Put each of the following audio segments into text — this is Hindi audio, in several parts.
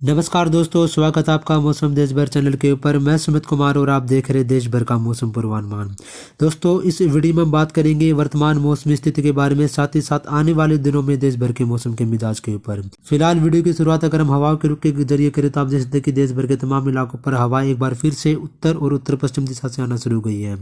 नमस्कार दोस्तों, स्वागत है आपका मौसम देश भर चैनल के ऊपर। मैं सुमित कुमार और आप देख रहे देश भर का मौसम पूर्वानुमान। दोस्तों, इस वीडियो में हम बात करेंगे वर्तमान मौसमी स्थिति के बारे में, साथ ही साथ आने वाले दिनों में देश भर के मौसम के मिजाज के ऊपर। फिलहाल वीडियो की शुरुआत अगर हम हवाओं के रुख के जरिए करें तो आप देख सकते हैं कि देश भर के तमाम इलाकों पर हवा एक बार फिर से उत्तर और उत्तर पश्चिम दिशा से आना शुरू हो गई है।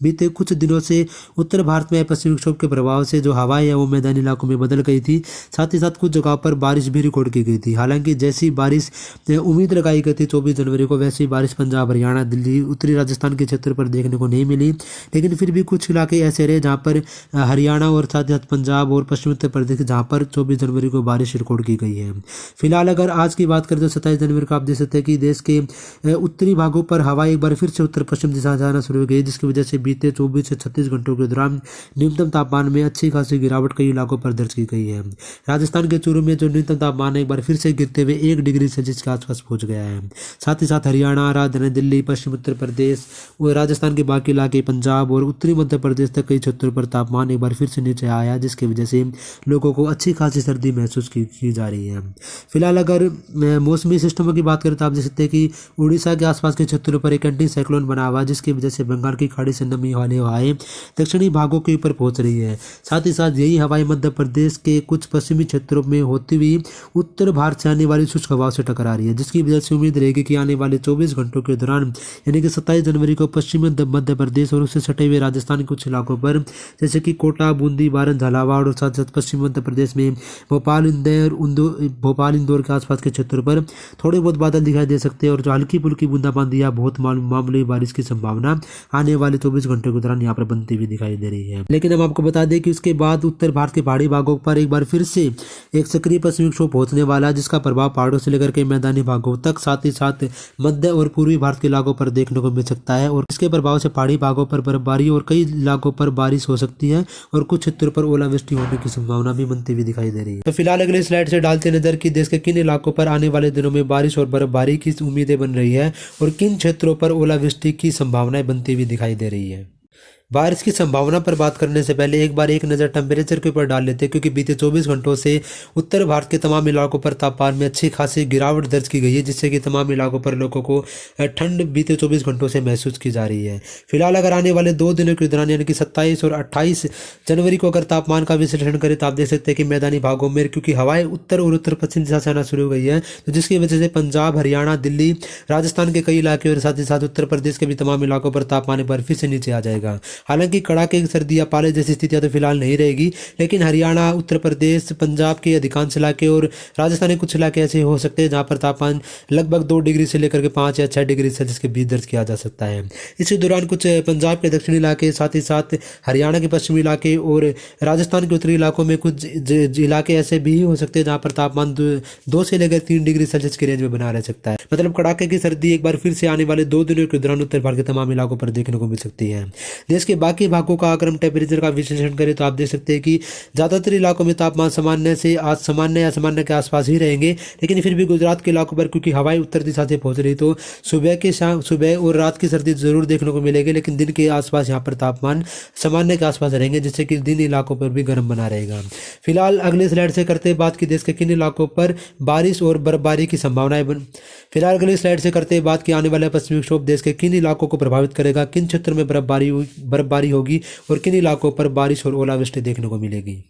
बीते कुछ दिनों से उत्तर भारत में पश्चिमी विक्षोभ के प्रभाव से जो हवाएं है वो मैदानी इलाकों में बदल गई थी। साथ ही साथ कुछ जगहों पर बारिश भी रिकॉर्ड की गई थी। हालांकि जैसी बारिश उम्मीद लगाई गई थी 24 जनवरी को, वैसी बारिश पंजाब, हरियाणा, दिल्ली, उत्तरी राजस्थान के क्षेत्र पर देखने को नहीं मिली। लेकिन फिर भी कुछ इलाके ऐसे रहे जहां पर हरियाणा और साथ ही साथ पंजाब और पश्चिमी उत्तर प्रदेश जहां पर 24 जनवरी को बारिश रिकॉर्ड की गई है। फिलहाल अगर आज की बात करें तो 27 जनवरी को आप देख सकते हैं कि देश के उत्तरी भागों पर हवा एक बार फिर से उत्तर पश्चिम दिशा से आना शुरू हो गई, जिसकी वजह से बीते 24 से 36 घंटों के दौरान न्यूनतम तापमान में अच्छी खासी गिरावट कई इलाकों पर दर्ज की गई है। राजस्थान के चूरू में जो न्यूनतम तापमान एक बार फिर से गिरते हुए 1 डिग्री सेल्सियस के आसपास पहुंच गया है। साथ ही साथ हरियाणा, राजधानी दिल्ली, पश्चिम उत्तर प्रदेश और राजस्थान के बाकी इलाके, पंजाब और उत्तरी मध्य प्रदेश तक कई क्षेत्रों पर तापमान एक बार फिर से नीचे आया, जिसकी वजह से लोगों को अच्छी खासी सर्दी महसूस की जा रही है। फिलहाल अगर मौसमी सिस्टमों की बात करें तो आप देख सकते हैं कि उड़ीसा के आसपास के क्षेत्रों पर एक एंटी साइक्लोन बना हुआ है, जिसकी वजह से बंगाल की खाड़ी से नमी वाली हवाएं दक्षिणी भागों के ऊपर पहुंच रही है। साथ ही साथ यही हवाएं मध्य प्रदेश के कुछ पश्चिमी क्षेत्रों में होती हुई उत्तर भारत से आने वाली शुष्क हवा से टकरा रही है, जिसकी वजह से उम्मीद रहेगी कि आने वाले 24 घंटों के दौरान यानी कि 27 जनवरी को पश्चिमी मध्य प्रदेश और उससे सटे हुए राजस्थान के कुछ इलाकों पर जैसे कि कोटा, बूंदी, बारन, झालावाड़ और साथ साथ पश्चिमी मध्य प्रदेश में भोपाल, इंदौर के आसपास के क्षेत्रों पर थोड़े बहुत बादल दिखाई दे सकते हैं और जो हल्की फुल्की बूंदाबांदी या बहुत मामूली बारिश की संभावना आने वाले 24 घंटों के दौरान यहाँ पर बनती हुई दिखाई दे रही है। लेकिन हम आपको बता दें कि उसके बाद उत्तर भारत के पहाड़ी भागों पर एक बार फिर से एक सक्रिय पश्चिमी विक्षोभ पहुंचने वाला है, जिसका प्रभाव पहाड़ों से लेकर के मैदानी भागों तक, साथ ही साथ मध्य और पूर्वी भारत के इलाकों पर देखने को मिल सकता है। और इसके प्रभाव से पहाड़ी भागों पर बर्फबारी और कई इलाकों पर बारिश हो सकती है और कुछ क्षेत्रों पर ओलावृष्टि होने की संभावना भी बनती हुई दिखाई दे रही है। तो फिलहाल अगली स्लाइड से डालते नजर कि देश के किन इलाकों पर आने वाले दिनों में बारिश और बर्फबारी की उम्मीदें बन रही है और किन क्षेत्रों पर ओलावृष्टि की संभावनाएं बनती हुई दिखाई दे रही है। बारिश की संभावना पर बात करने से पहले एक बार एक नज़र टेम्परेचर के ऊपर डाल लेते हैं, क्योंकि बीते 24 घंटों से उत्तर भारत के तमाम इलाकों पर तापमान में अच्छी खासी गिरावट दर्ज की गई है, जिससे कि तमाम इलाकों पर लोगों को ठंड बीते 24 घंटों से महसूस की जा रही है। फिलहाल अगर आने वाले 2 दिनों के दौरान यानी कि 27 और 28 जनवरी को अगर तापमान का विश्लेषण करें तो आप देख सकते हैं कि मैदानी भागों में क्योंकि हवाएं उत्तर और उत्तर पश्चिम दिशा से आना शुरू हो गई है, तो जिसकी वजह से पंजाब, हरियाणा, दिल्ली, राजस्थान के कई इलाके और साथ ही साथ उत्तर प्रदेश के भी तमाम इलाकों पर तापमान एक बार फिर से नीचे आ जाएगा। हालांकि कड़ाके की सर्दी या पाले जैसी स्थितियां तो फिलहाल नहीं रहेगी, लेकिन हरियाणा, उत्तर प्रदेश, पंजाब के अधिकांश इलाके और राजस्थान के कुछ इलाके ऐसे हो सकते हैं जहां पर तापमान लगभग 2 डिग्री से लेकर के 5 या 6 डिग्री सेल्सियस के बीच दर्ज किया जा सकता है। इसी दौरान कुछ पंजाब के दक्षिणी इलाके, साथ ही साथ हरियाणा के पश्चिमी इलाके और राजस्थान के उत्तरी इलाकों में कुछ इलाके ऐसे भी हो सकते हैं जहाँ पर तापमान 2 से लेकर 3 डिग्री सेल्सियस की रेंज में बना रह सकता है। मतलब कड़ाके की सर्दी एक बार फिर से आने वाले 2 दिनों के दौरान उत्तर भारत के तमाम इलाकों पर देखने को मिल सकती है। देश के बाकी भागों का अगर हम टेम्परेचर का विश्लेषण करें तो आप देख सकते हैं कि ज़्यादातर इलाकों में तापमान सामान्य से आज सामान्य या सामान्य के आसपास ही रहेंगे, लेकिन फिर भी गुजरात के इलाकों पर क्योंकि हवाएं उत्तर दिशा से पहुंच रही तो सुबह और रात की सर्दी जरूर देखने को मिलेगी, लेकिन दिन के आसपास यहाँ पर तापमान सामान्य के आसपास रहेंगे, जिससे कि दिन इलाकों पर भी गर्म बना रहेगा। फिलहाल अगले स्लाइड से करते हैं बात की देश के किन इलाकों पर बारिश और बर्फबारी की संभावनाएं फिलहाल अगली स्लाइड से करते हैं बात की आने वाले पश्चिमी विक्षोभ देश के किन इलाकों को प्रभावित करेगा, किन क्षेत्रों में बर्फबारी होगी और किन इलाकों पर बारिश और ओलावृष्टि देखने को मिलेगी।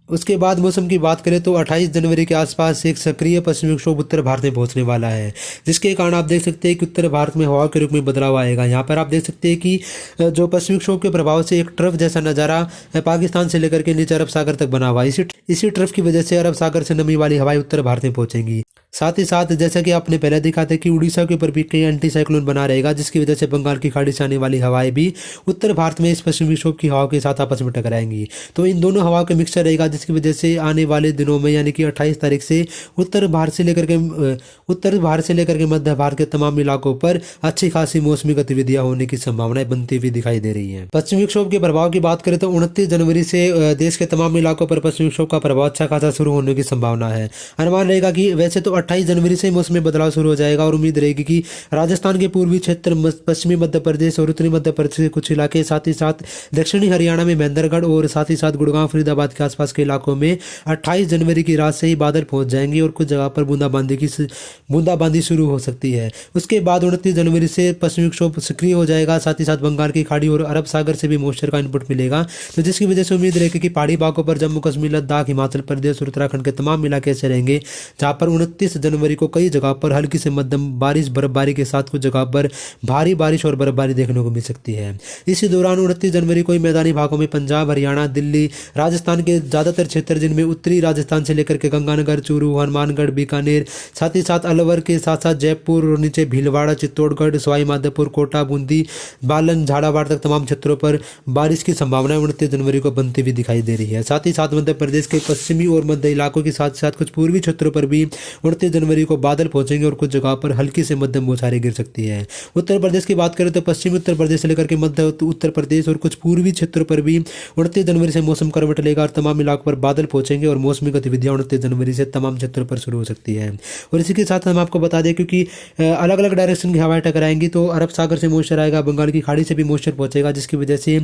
उसके बाद मौसम की बात करें तो 28 जनवरी के आसपास एक सक्रिय पश्चिमी विक्षोभ उत्तर भारत में पहुंचने वाला है, जिसके कारण आप देख सकते हैं कि उत्तर भारत में हवा के रुख में बदलाव आएगा। यहाँ पर आप देख सकते हैं कि जो पश्चिमी विक्षोभ के प्रभाव से एक ट्रफ जैसा नज़ारा पाकिस्तान से लेकर के नीचे अरब सागर तक बना हुआ है। इसी ट्रफ की वजह से अरब सागर से नमी वाली हवाएं उत्तर भारत में पहुंचेंगी। साथ ही साथ जैसा कि आपने पहले देखा था कि उड़ीसा के ऊपर भी कई एंटी साइक्लोन बना रहेगा, जिसकी वजह से बंगाल की खाड़ी से आने वाली हवाएं भी उत्तर भारत में इस पश्चिमी विक्षोभ की हवाओं के साथ आपस में टकराएंगी। तो इन दोनों हवाओं का मिक्सचर रहेगा, जिसकी वजह से आने वाले दिनों में यानी कि 28 तारीख से उत्तर भारत से लेकर के मध्य भारत के तमाम इलाकों पर अच्छी खासी मौसमी गतिविधियां होने की संभावनाएं बनती हुई दिखाई दे रही है। पश्चिमी विक्षोभ के प्रभाव की बात करें तो 29 जनवरी से देश के तमाम इलाकों पर पश्चिमी विक्षोभ का प्रभाव अच्छा खासा शुरू होने की संभावना है। अनुमान रहेगा कि वैसे तो 28 जनवरी से मौसम में बदलाव शुरू हो जाएगा और उम्मीद रहेगी कि राजस्थान के पूर्वी क्षेत्र, पश्चिमी मध्य प्रदेश और उत्तरी मध्य प्रदेश के कुछ इलाके, साथ ही साथ दक्षिणी हरियाणा में महेंद्रगढ़ और साथ ही साथ गुड़गांव, फरीदाबाद के आसपास के इलाकों में 28 जनवरी की रात से ही बादल पहुंच जाएंगे और कुछ जगह पर बूंदाबांदी शुरू हो सकती है। उसके बाद 29 जनवरी से पश्चिमी विक्षोभ सक्रिय हो जाएगा, साथ ही साथ बंगाल की खाड़ी और अरब सागर से भी मॉइस्चर का इनपुट मिलेगा, तो जिसकी वजह से उम्मीद रहेगी कि पहाड़ी भागों पर जम्मू कश्मीर, लद्दाख, हिमाचल प्रदेश और उत्तराखंड के तमाम इलाके ऐसे रहेंगे जहां पर 29 जनवरी को कई जगह पर हल्की से मध्यम बारिश, बर्फबारी के साथ कुछ जगह पर भारी बारिश और बर्फबारी देखने को मिल सकती है। इसी दौरान 29 जनवरी को मैदानी भागों में पंजाब, हरियाणा, दिल्ली, राजस्थान के ज्यादातर क्षेत्र, जिनमें उत्तरी राजस्थान से लेकर के गंगानगर, चूरू, हनुमानगढ़, बीकानेर, साथ ही साथ अलवर के साथ साथ जयपुर और नीचे भीलवाड़ा, चित्तौड़गढ़, सवाई माधोपुर, कोटा, बूंदी, बालन, झालावाड़ तक तमाम क्षेत्रों पर बारिश की संभावना 29 जनवरी को बनती हुई दिखाई दे रही है। साथ ही साथ मध्य प्रदेश के पश्चिमी और मध्य इलाकों के साथ साथ कुछ पूर्वी क्षेत्रों पर भी 29 जनवरी को बादल पहुंचेंगे और कुछ जगह पर हल्की से मध्यम बौछारें गिर सकती है। उत्तर प्रदेश की बात करें तो पश्चिमी उत्तर प्रदेश से लेकर के मध्य उत्तर प्रदेश और कुछ पूर्वी क्षेत्रों पर भी 29 जनवरी से मौसम करवट लेगा और तमाम इलाकों पर बादल पहुंचेंगे और मौसमी गतिविधियां 29 जनवरी से तमाम क्षेत्रों पर शुरू हो सकती है। और इसी के साथ हम आपको बता दें, क्योंकि अलग अलग डायरेक्शन की हवाएं टकराएंगी तो अरब सागर से मॉइस्चर आएगा, बंगाल की खाड़ी से भी मॉइस्चर पहुंचेगा, जिसकी वजह से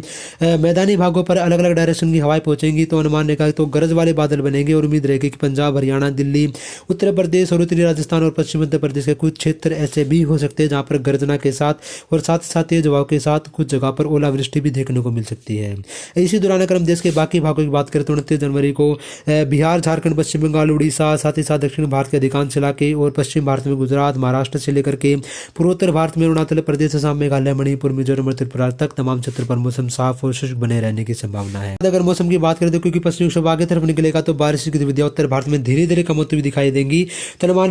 मैदानी भागों पर अलग अलग डायरेक्शन की हवाएं पहुंचेंगी तो अनुमान रहेगा तो गरज वाले बादल बनेंगे और उम्मीद रहेगी कि पंजाब, हरियाणा, दिल्ली, उत्तर प्रदेश और उत्तरी राजस्थान और पश्चिम मध्य प्रदेश के कुछ क्षेत्र ऐसे भी हो सकते हैं जहां पर गर्जना के साथ और साथ ही साथ तेज हवाओं के साथ कुछ जगह पर ओलावृष्टि भी देखने को मिल सकती है। इसी दौरान अगर हम देश के बाकी भागों की बात करें तो 29 जनवरी को बिहार, झारखंड, पश्चिम बंगाल, उड़ीसा, साथ ही साथ दक्षिण भारत के अधिकांश इलाके और पश्चिम भारत में गुजरात, महाराष्ट्र से लेकर के पूर्वोत्तर भारत में अरुणाचल प्रदेश, असम, मेघालय, मणिपुर, मिजोरम और त्रिपुरा तक तमाम क्षेत्र पर मौसम साफ और शुष्क बने रहने की संभावना है। अगर मौसम की बात करें तो क्योंकि पश्चिमी विक्षोभ आगे तरफ निकलेगा तो बारिश की गतिविधियां उत्तर भारत में धीरे धीरे कम होती हुई दिखाई देंगी। तो अनुमान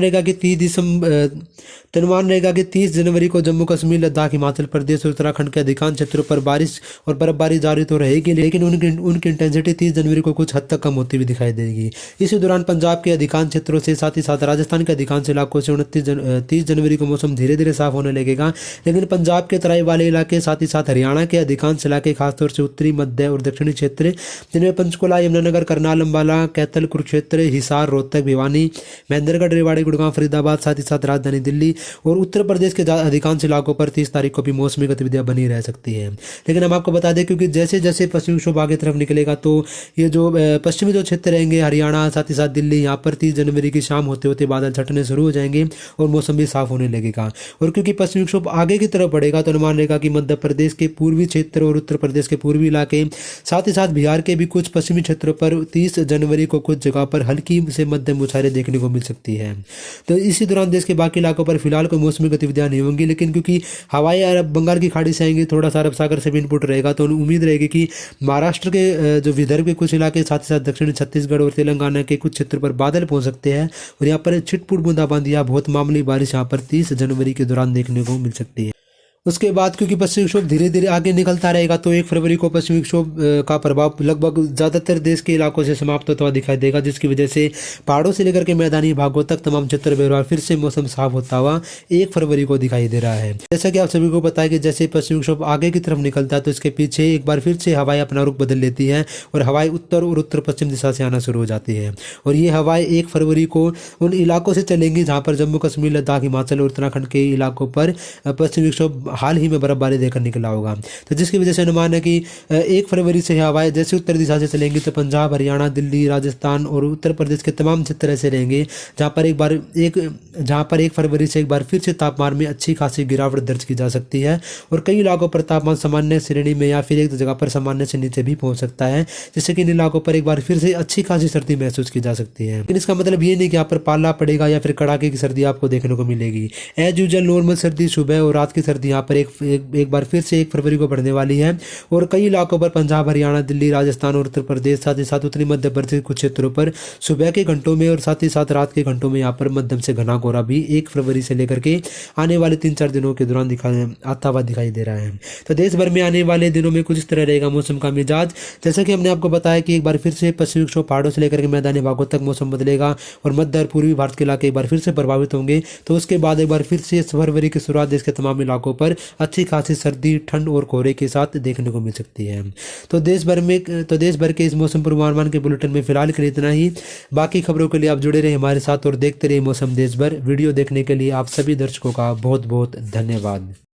रहेगा कि 30 जनवरी को जम्मू कश्मीर, लद्दाख, हिमाचल प्रदेश और उत्तराखंड के अधिकांश क्षेत्रों पर बारिश और बर्फबारी जारी तो रहेगी, लेकिन उनकी इंटेंसिटी 30 जनवरी को कुछ हद तक कम होती हुई दिखाई देगी। इसी दौरान पंजाब के अधिकांश क्षेत्रों से साथ ही साथ राजस्थान के अधिकांश इलाकों से 30 जनवरी को मौसम धीरे धीरे साफ होने लगेगा, लेकिन पंजाब के तराई वाले इलाके, साथ ही साथ हरियाणा के अधिकांश इलाके, खासतौर से उत्तरी, मध्य और दक्षिणी क्षेत्र, जिनमें पंचकुला, यमुनानगर, करनाल, अंबाला, कैथल, कुरुक्षेत्र, हिसार, रोहतक, भिवानी, महेंद्रगढ़, रेवाड़ी, गुड़गांव, फरीदाबाद, साथ ही साथ राजधानी दिल्ली और उत्तर प्रदेश के अधिकांश इलाकों पर 30 तारीख को भी मौसमी गतिविधियां बनी रह सकती है। लेकिन हम आपको बता दें, क्योंकि जैसे जैसे पश्चिमी विक्षोभ आगे तरफ निकलेगा तो ये जो पश्चिमी जो क्षेत्र रहेंगे, हरियाणा, साथ ही साथ दिल्ली, यहाँ पर 30 जनवरी की शाम होते होते बादल छटने शुरू हो जाएंगे और मौसम भी साफ होने लगेगा। और क्योंकि पश्चिमी विक्षोभ आगे की तरफ बढ़ेगा तो अनुमान रहेगा कि मध्य प्रदेश के पूर्वी क्षेत्र और उत्तर प्रदेश के पूर्वी इलाके, साथ ही साथ बिहार के भी कुछ पश्चिमी क्षेत्रों पर 30 जनवरी को कुछ जगह पर हल्की से मध्यम बौछारें देखने को मिल सकती है। तो इसी दौरान देश के बाकी इलाकों पर फिलहाल कोई मौसमी गतिविधियां नहीं होंगी, लेकिन क्योंकि हवाएं अरब बंगाल की खाड़ी से आएंगी, थोड़ा सा अरब सागर से भी इनपुट रहेगा, तो उम्मीद रहेगी कि महाराष्ट्र के जो विदर्भ के कुछ इलाके, साथ ही साथ दक्षिणी छत्तीसगढ़ और तेलंगाना के कुछ क्षेत्रों पर बादल पहुंच सकते हैं और यहाँ पर छिटपुट बूंदाबांदी या बहुत मामूली बारिश यहाँ पर 30 जनवरी के दौरान देखने को मिल सकती है। उसके बाद क्योंकि पश्चिमी विक्षोभ धीरे धीरे आगे निकलता रहेगा तो 1 फरवरी को पश्चिमी विक्षोभ का प्रभाव लगभग ज़्यादातर देश के इलाकों से समाप्त होता हुआ दिखाई देगा, जिसकी वजह से पहाड़ों से लेकर के मैदानी भागों तक तमाम क्षेत्र में फिर से मौसम साफ होता हुआ 1 फरवरी को दिखाई दे रहा है। जैसा कि आप सभी को पता है कि जैसे पश्चिमी विक्षोभ आगे की तरफ निकलता है तो इसके पीछे एक बार फिर से हवाएं अपना रुख बदल लेती है और हवाएं उत्तर और उत्तर पश्चिम दिशा से आना शुरू हो जाती है और ये हवाएं 1 फरवरी को उन इलाकों से चलेंगी जहाँ पर जम्मू कश्मीर, लद्दाख, हिमाचल और उत्तराखंड के इलाकों पर पश्चिमी विक्षोभ हाल ही में बर्फबारी देकर निकला होगा। तो जिसकी वजह से अनुमान है कि 1 फरवरी से हवाएं जैसे उत्तर दिशा से चलेंगी तो पंजाब, हरियाणा, दिल्ली, राजस्थान और उत्तर प्रदेश के तमाम क्षेत्र ऐसे रहेंगे जहां पर 1 फरवरी से एक बार फिर से तापमान में अच्छी खासी गिरावट दर्ज की जा सकती है और कई इलाकों पर तापमान सामान्य श्रेणी में या फिर एक जगह पर सामान्य से नीचे भी पहुंच सकता है, जिससे कि इन इलाकों पर एक बार फिर से अच्छी खासी सर्दी महसूस की जा सकती है। लेकिन इसका मतलब ये नहीं कि यहाँ पर पाला पड़ेगा या फिर कड़ाके की सर्दी आपको देखने को मिलेगी। एज यूजुअल नॉर्मल सर्दी सुबह और रात की सर्दी यहाँ पर एक बार फिर से 1 फरवरी को बढ़ने वाली है और कई इलाकों पर पंजाब, हरियाणा, दिल्ली, राजस्थान और उत्तर प्रदेश, साथ ही साथ उत्तरी मध्य प्रदेश कुछ क्षेत्रों पर सुबह के घंटों में और साथ ही साथ रात के घंटों में यहाँ पर मध्यम से घना कोहरा भी 1 फरवरी से लेकर के आने वाले 3-4 दिनों के दौरान आता हुआ दिखाई दे रहा है। तो देश भर में आने वाले दिनों में कुछ इस तरह रहेगा मौसम का मिजाज। जैसा कि हमने आपको बताया कि एक बार फिर से पश्चिमी विक्षोभ पहाड़ों से लेकर के मैदानी भागों तक मौसम बदलेगा और मध्य और पूर्वी भारत के इलाके एक बार फिर से प्रभावित होंगे। तो उसके बाद एक बार फिर से फरवरी की शुरुआत देश के तमाम इलाकों पर पर अच्छी खासी सर्दी, ठंड और कोहरे के साथ देखने को मिल सकती है। तो देश भर के इस मौसम पूर्वानुमान के बुलेटिन में फिलहाल के लिए इतना ही। बाकी खबरों के लिए आप जुड़े रहे हमारे साथ और देखते रहिए मौसम देश भर। वीडियो देखने के लिए आप सभी दर्शकों का बहुत बहुत धन्यवाद।